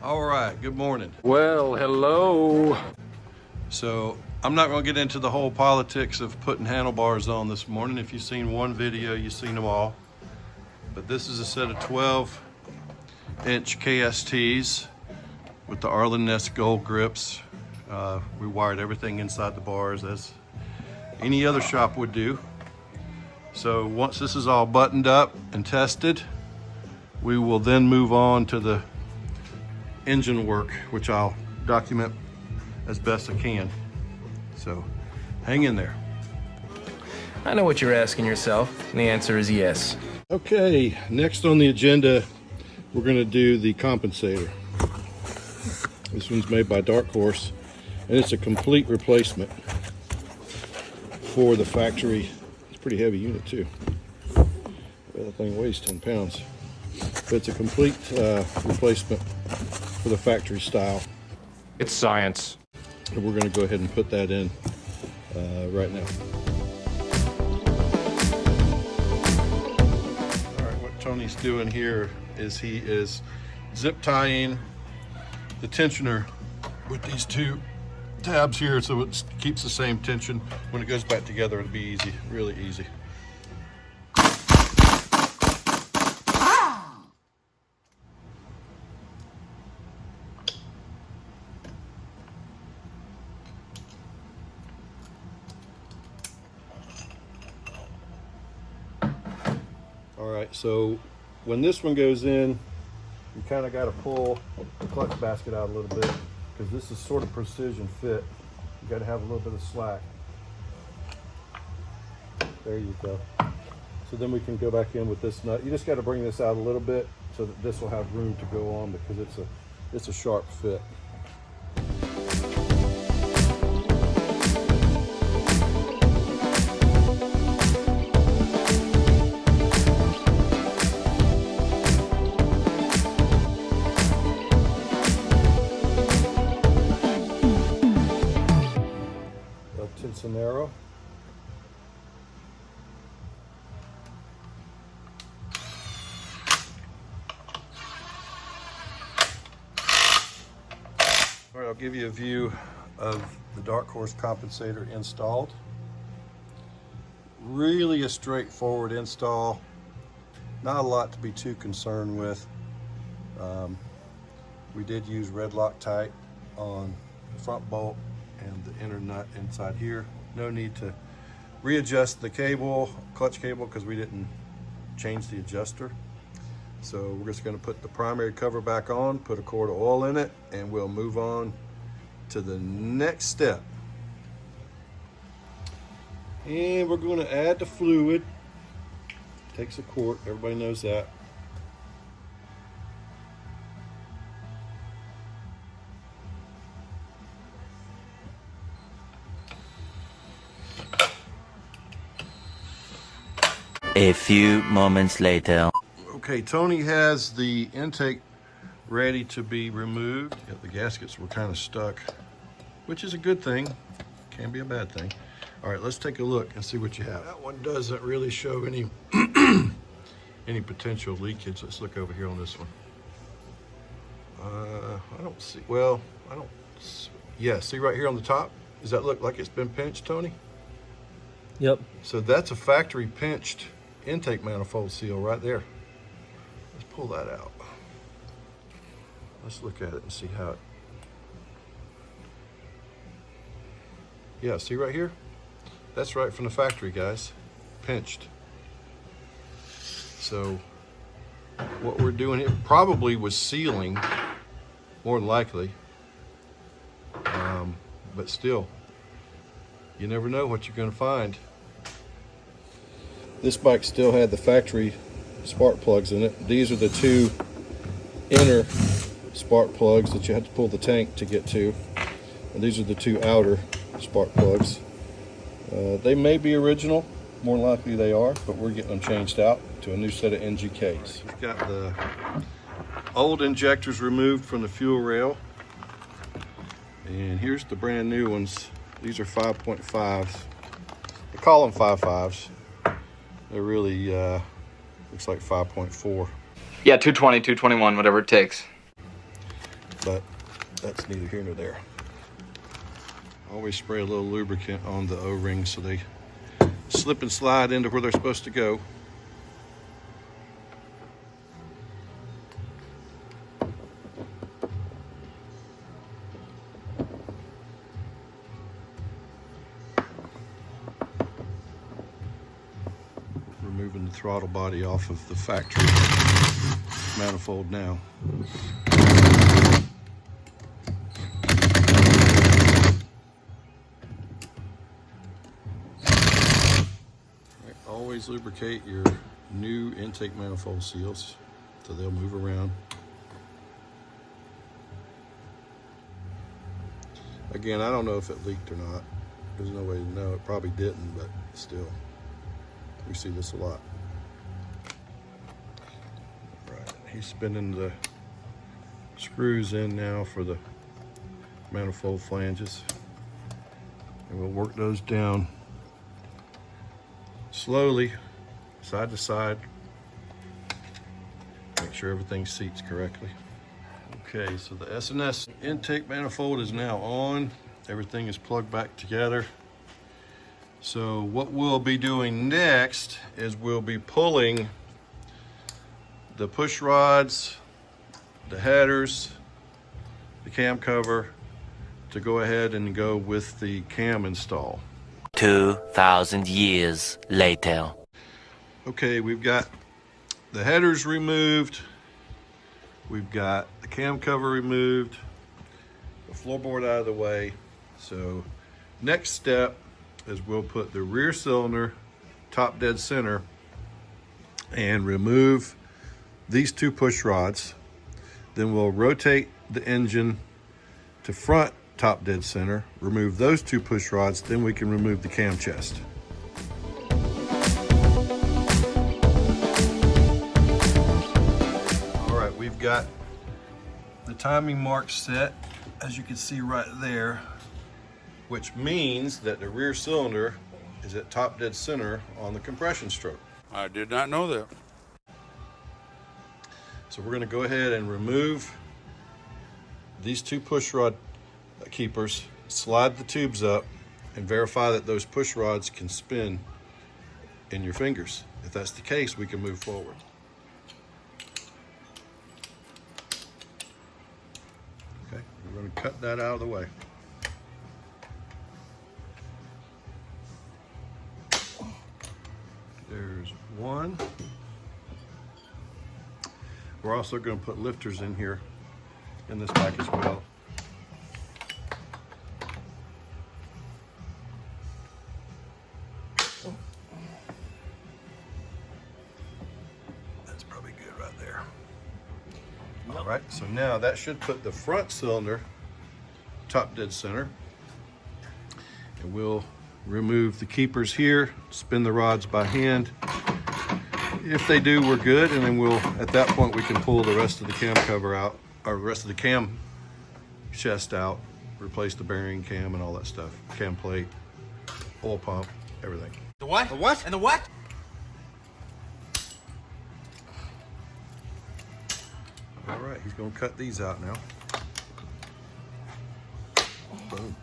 All right, good morning. Well, hello. So I'm not going to get into the whole politics of putting handlebars on this morning. If you've seen one video, you've seen them all. But this is a set of 12-inch KSTs with the Arlen Ness gold grips. We wired everything inside the bars as any other shop would do. So once this is all buttoned up and tested, we will then move on to the engine work, which I'll document as best I can. So hang in there. I know what you're asking yourself, and the answer is yes. Okay, next on the agenda, we're going to do the compensator. This one's made by Dark Horse, and it's a complete replacement for the factory. It's a pretty heavy unit too. That thing weighs 10 pounds. But it's a complete replacement for the factory style. It's science. And we're going to go ahead and put that in right now. All right, what Tony's doing here is he is zip tying the tensioner with these two tabs here so it keeps the same tension. When it goes back together, it'll be easy, really easy. All right, so when this one goes in, you kind of got to pull the clutch basket out a little bit because this is sort of precision fit. You got to have a little bit of slack. There you go. So then we can go back in with this nut. You just got to bring this out a little bit so that this will have room to go on because it's a sharp fit. Narrow. All right, I'll give you a view of the Dark Horse compensator installed. Really a straightforward install. Not a lot to be too concerned with. We did use red Loctite on the front bolt and the inner nut inside here. No need to readjust the cable, clutch cable, because we didn't change the adjuster. So we're just going to put the primary cover back on, put a quart of oil in it, and we'll move on to the next step. And we're going to add the fluid. Takes a quart, everybody knows that. A few moments later. Okay, Tony has the intake ready to be removed. Yeah, the gaskets were kind of stuck, which is a good thing. Can be a bad thing. All right, let's take a look and see what you have. That one doesn't really show any any potential leakage. Let's look over here on this one. I don't see, well, I don't, yeah, see right here on the top? Does that look like it's been pinched, Tony? Yep. So that's a factory pinched intake manifold seal right there. Let's pull that out. Let's look at it and see how it, yeah, see right here? That's right from the factory, guys. Pinched. So what we're doing here probably was sealing, more than likely. But still, you never know what you're going to find. This bike still had the factory spark plugs in it. These are the two inner spark plugs that you had to pull the tank to get to. And these are the two outer spark plugs. They may be original, more than likely they are, but we're getting them changed out to a new set of NGKs. We've got the old injectors removed from the fuel rail. And here's the brand new ones. These are 5.5s. They call them 5.5s. They're really, looks like 5.4. Yeah, 220, 221, whatever it takes. but that's neither here nor there. Always spray a little lubricant on the O-rings so they slip and slide into where they're supposed to go. Removing the throttle body off of the factory manifold now. Always lubricate your new intake manifold seals so they'll move around. Again, I don't know if it leaked or not. There's no way to know. It probably didn't, but still, we see this a lot. Right, he's spinning the screws in now for the manifold flanges, and we'll work those down slowly, side to side. Make sure everything seats correctly. Okay, so the S&S intake manifold is now on. Everything is plugged back together. So what we'll be doing next is we'll be pulling the push rods, the headers, the cam cover to go ahead and go with the cam install. 2,000 years later. Okay, we've got the headers removed. We've got the cam cover removed, the floorboard out of the way. So next step is we'll put the rear cylinder top dead center and remove these two push rods. Then we'll rotate the engine to front top dead center, remove those two push rods, then we can remove the cam chest. All right, we've got the timing mark set, as you can see right there, which means that the rear cylinder is at top dead center on the compression stroke. I did not know that. So we're going to go ahead and remove these two push rod keepers, slide the tubes up, and verify that those push rods can spin in your fingers. If that's the case, we can move forward. Okay, we're going to cut that out of the way. There's one. We're also going to put lifters in here in this pack as well. That's probably good right there. All right, so now that should put the front cylinder top dead center. And we'll remove the keepers here, spin the rods by hand. If they do, we're good, and then we'll, at that point, we can pull the rest of the cam cover out, or the rest of the cam chest out, replace the bearing cam and all that stuff, cam plate, oil pump, everything. The what? The what? And the what? All right, he's gonna cut these out now. Boom.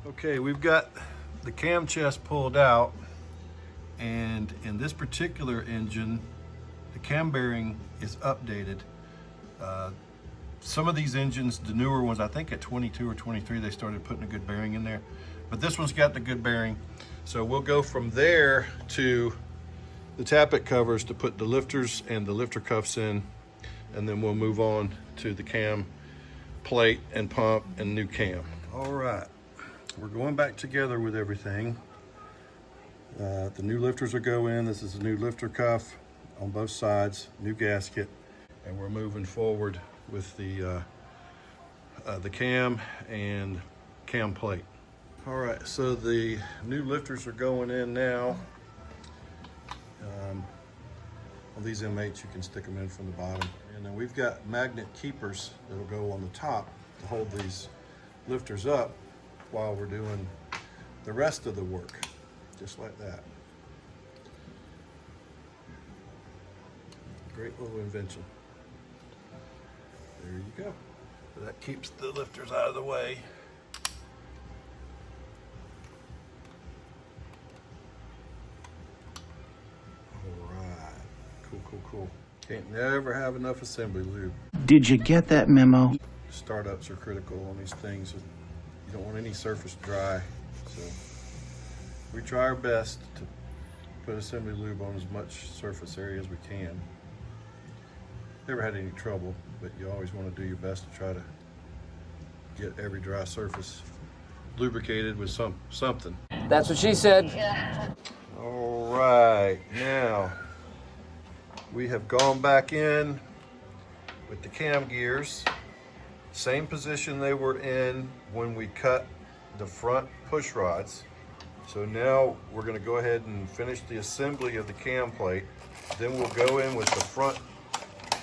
Okay, we've got the cam chest pulled out, and in this particular engine, the cam bearing is updated. Some of these engines, the newer ones, I think at 22 or 23, they started putting a good bearing in there, but this one's got the good bearing. So we'll go from there to the tappet covers to put the lifters and the lifter cuffs in, and then we'll move on to the cam plate and pump and new cam. All right. We're going back together with everything. The new lifters will go in. This is a new lifter cuff on both sides, new gasket, and we're moving forward with the cam and cam plate. All right, so the new lifters are going in now. On these M8s, you can stick them in from the bottom. And then we've got magnet keepers that'll go on the top to hold these lifters up while we're doing the rest of the work, just like that. Great little invention. There you go. So that keeps the lifters out of the way. Alright. Cool, cool, cool. Can't never have enough assembly lube. Did you get that memo? Startups are critical on these things. You don't want any surface dry. So we try our best to put assembly lube on as much surface area as we can. Never had any trouble, but you always want to do your best to try to get every dry surface lubricated with something. That's what she said. All right, now we have gone back in with the cam gears, same position they were in when we cut the front push rods. So now we're going to go ahead and finish the assembly of the cam plate. Then we'll go in with the front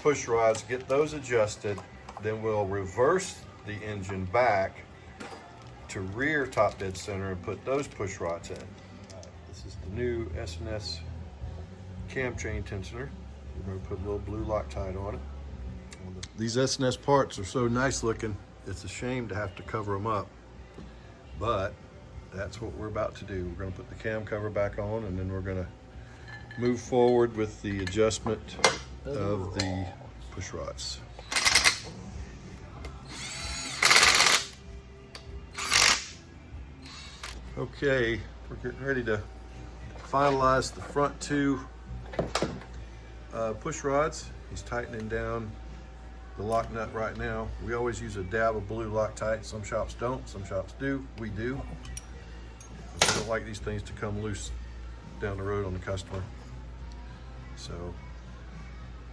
push rods, get those adjusted. Then we'll reverse the engine back to rear top dead center and put those push rods in. This is the new S&S cam chain tensioner. We're going to put a little blue Loctite on it. These S&S parts are so nice looking, it's a shame to have to cover them up. But that's what we're about to do. We're going to put the cam cover back on, and then we're going to move forward with the adjustment of the push rods. Okay, we're getting ready to finalize the front two push rods. He's tightening down the lock nut right now. We always use a dab of blue Loctite. Some shops don't, some shops do. We do. We don't like these things to come loose down the road on the customer. So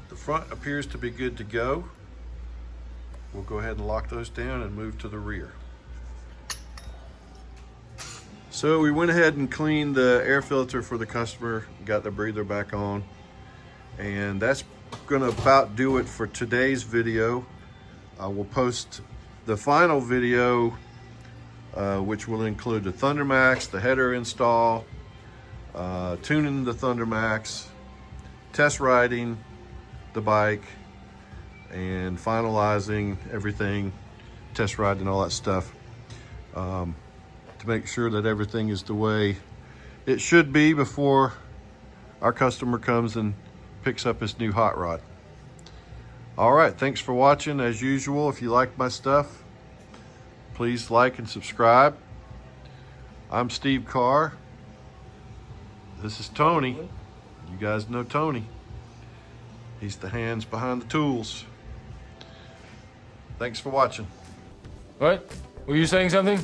the front appears to be good to go. We'll go ahead and lock those down and move to the rear. So we went ahead and cleaned the air filter for the customer, got the breather back on, and that's gonna about do it for today's video. I will post the final video, which will include the ThunderMax, the header install, tuning the ThunderMax, test riding the bike, and finalizing everything, test riding and all that stuff, to make sure that everything is the way it should be before our customer comes and picks up his new hot rod. All right, thanks for watching. As usual, if you like my stuff, please like and subscribe. I'm Steve Carr. This is Tony. You guys know Tony. He's the hands behind the tools. Thanks for watching. What? Were you saying something?